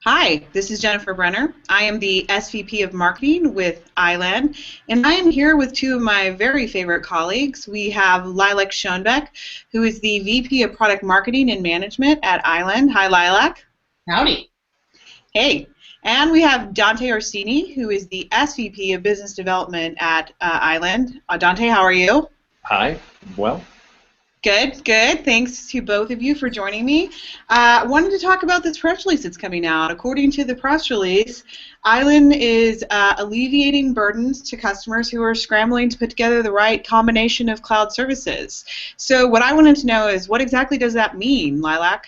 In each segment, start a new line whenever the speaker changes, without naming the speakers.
Hi, this is Jennifer Brenner. I am the SVP of Marketing with iland, and I am here with two of my very favorite colleagues. We have Lilac Schoenbeck, who is the VP of Product Marketing and Management at iland. Hi, Lilac.
Howdy.
Hey. And we have Dante Orsini, who is the SVP of Business Development at iland. Dante, how are you?
Hi. Well.
Good, good. Thanks to both of you for joining me. I wanted to talk about this press release that's coming out. According to the press release, iland is alleviating burdens to customers who are scrambling to put together the right combination of cloud services. So what I wanted to know is, what exactly does that mean, Lilac?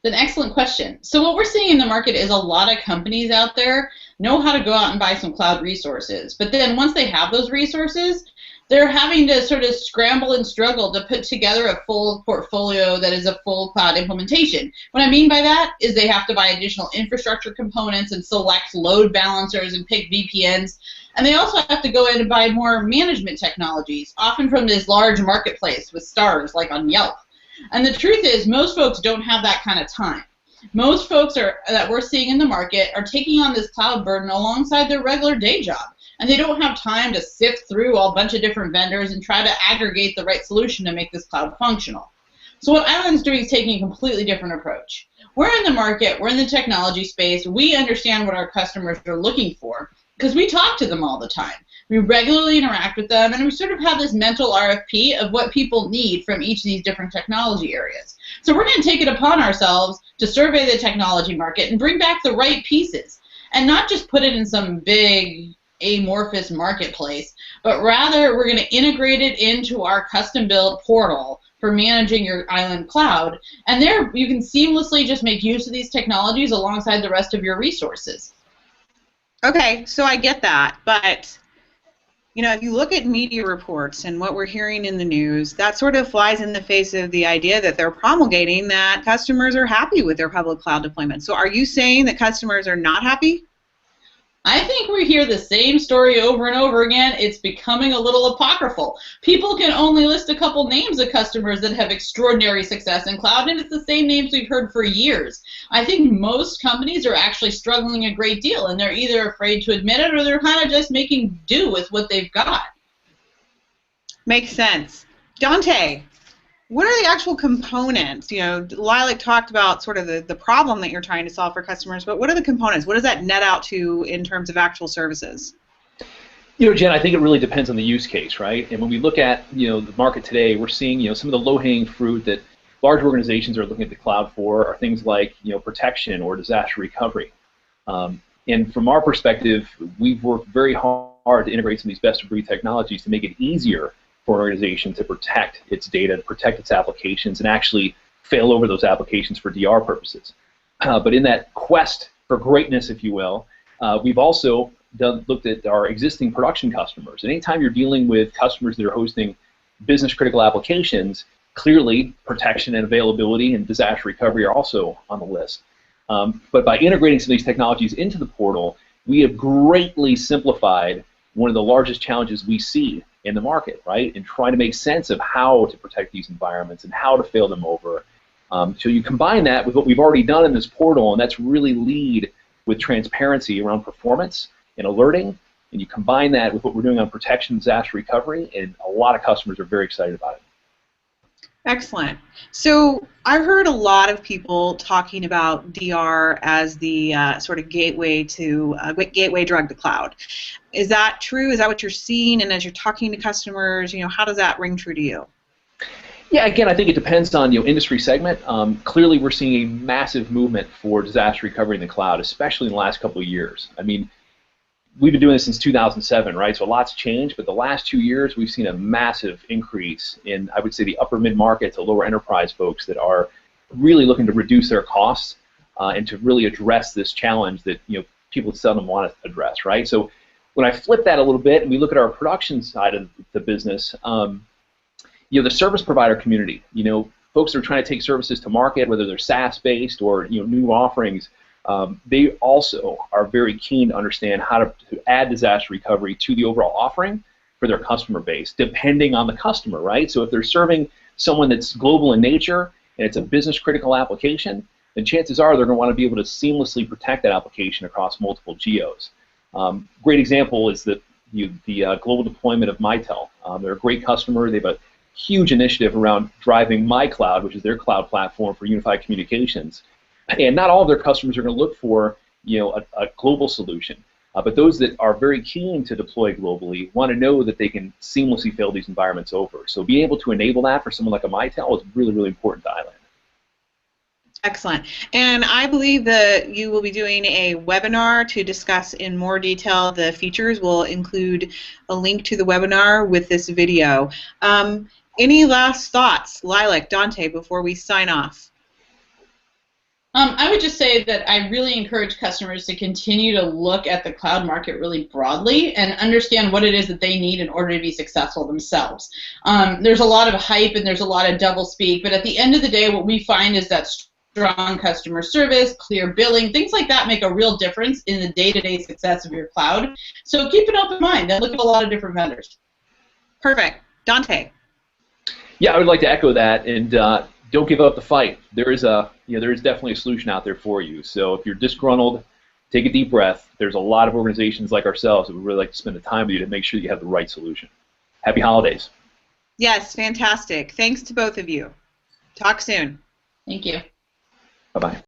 An excellent question. So what we're seeing in the market is a lot of companies out there know how to go out and buy some cloud resources. But then once they have those resources, they're having to sort of scramble and struggle to put together a full portfolio that is a full cloud implementation. What I mean by that is they have to buy additional infrastructure components and select load balancers and pick VPNs. And they also have to go in and buy more management technologies, often from this large marketplace with stars like on Yelp. And the truth is, most folks don't have that kind of time. Most folks that we're seeing in the market are taking on this cloud burden alongside their regular day job. And they don't have time to sift through a bunch of different vendors and try to aggregate the right solution to make this cloud functional. So what iland's doing is taking a completely different approach. We're in the market, we're in the technology space, we understand what our customers are looking for because we talk to them all the time. We regularly interact with them, and we sort of have this mental RFP of what people need from each of these different technology areas. So we're going to take it upon ourselves to survey the technology market and bring back the right pieces, and not just put it in some big amorphous marketplace, but rather we're going to integrate it into our custom-built portal for managing your iland cloud, and there you can seamlessly just make use of these technologies alongside the rest of your resources.
Okay, so I get that, but you know, if you look at media reports and what we're hearing in the news, that sort of flies in the face of the idea that they're promulgating that customers are happy with their public cloud deployment. So are you saying that customers are not happy?
I think we hear the same story over and over again. It's becoming a little apocryphal. People can only list a couple names of customers that have extraordinary success in cloud, and it's the same names we've heard for years. I think most companies are actually struggling a great deal, and they're either afraid to admit it or they're kind of just making do with what they've got.
Makes sense. Dante, what are the actual components? You know, Lilac talked about sort of the problem that you're trying to solve for customers, but what are the components? What does that net out to in terms of actual services?
You know, Jen, I think it really depends on the use case, right? And when we look at, the market today, we're seeing, some of the low-hanging fruit that large organizations are looking at the cloud for are things like, protection or disaster recovery. And from our perspective, we've worked very hard to integrate some of these best-of-breed technologies to make it easier for an organization to protect its data, to protect its applications, and actually fail over those applications for DR purposes. But in that quest for greatness, if you will, we've also looked at our existing production customers. And anytime you're dealing with customers that are hosting business-critical applications, clearly protection and availability and disaster recovery are also on the list. But by integrating some of these technologies into the portal, we have greatly simplified one of the largest challenges we see in the market, right? And trying to make sense of how to protect these environments and how to fail them over. So you combine that with what we've already done in this portal, and that's really lead with transparency around performance and alerting, and you combine that with what we're doing on protection and disaster recovery, and a lot of customers are very excited about it.
Excellent. So I've heard a lot of people talking about DR as the sort of gateway drug to cloud. Is that true? Is that what you're seeing? And as you're talking to customers, how does that ring true to you?
Yeah, again, I think it depends on industry segment. Clearly, we're seeing a massive movement for disaster recovery in the cloud, especially in the last couple of years. I mean, we've been doing this since 2007, right? So a lot's changed, but the last 2 years we've seen a massive increase in, I would say, the upper mid-market to lower enterprise folks that are really looking to reduce their costs and to really address this challenge that people seldom want to address, right? So when I flip that a little bit and we look at our production side of the business, the service provider community, folks that are trying to take services to market, whether they're SaaS-based or new offerings, they also are very keen to understand how to add disaster recovery to the overall offering for their customer base, depending on the customer, right? So if they're serving someone that's global in nature and it's a business-critical application, then chances are they're going to want to be able to seamlessly protect that application across multiple geos. Great example is the global deployment of Mitel. They're a great customer. They have a huge initiative around driving MyCloud, which is their cloud platform for unified communications. And not all of their customers are going to look for a global solution. But those that are very keen to deploy globally want to know that they can seamlessly fail these environments over. So being able to enable that for someone like a Mitel is really, really important to iland.
Excellent. And I believe that you will be doing a webinar to discuss in more detail the features. We'll include a link to the webinar with this video. Any last thoughts, Lilac, Dante, before we sign off?
I would just say that I really encourage customers to continue to look at the cloud market really broadly and understand what it is that they need in order to be successful themselves. There's a lot of hype and there's a lot of doublespeak, but at the end of the day, what we find is that strong customer service, clear billing, things like that make a real difference in the day-to-day success of your cloud. So keep an open mind and look at a lot of different vendors.
Perfect. Dante.
Yeah, I would like to echo that, and don't give up the fight. There is definitely a solution out there for you. So if you're disgruntled, take a deep breath. There's a lot of organizations like ourselves that would really like to spend the time with you to make sure that you have the right solution. Happy holidays.
Yes, fantastic. Thanks to both of you. Talk soon.
Thank you.
Bye-bye.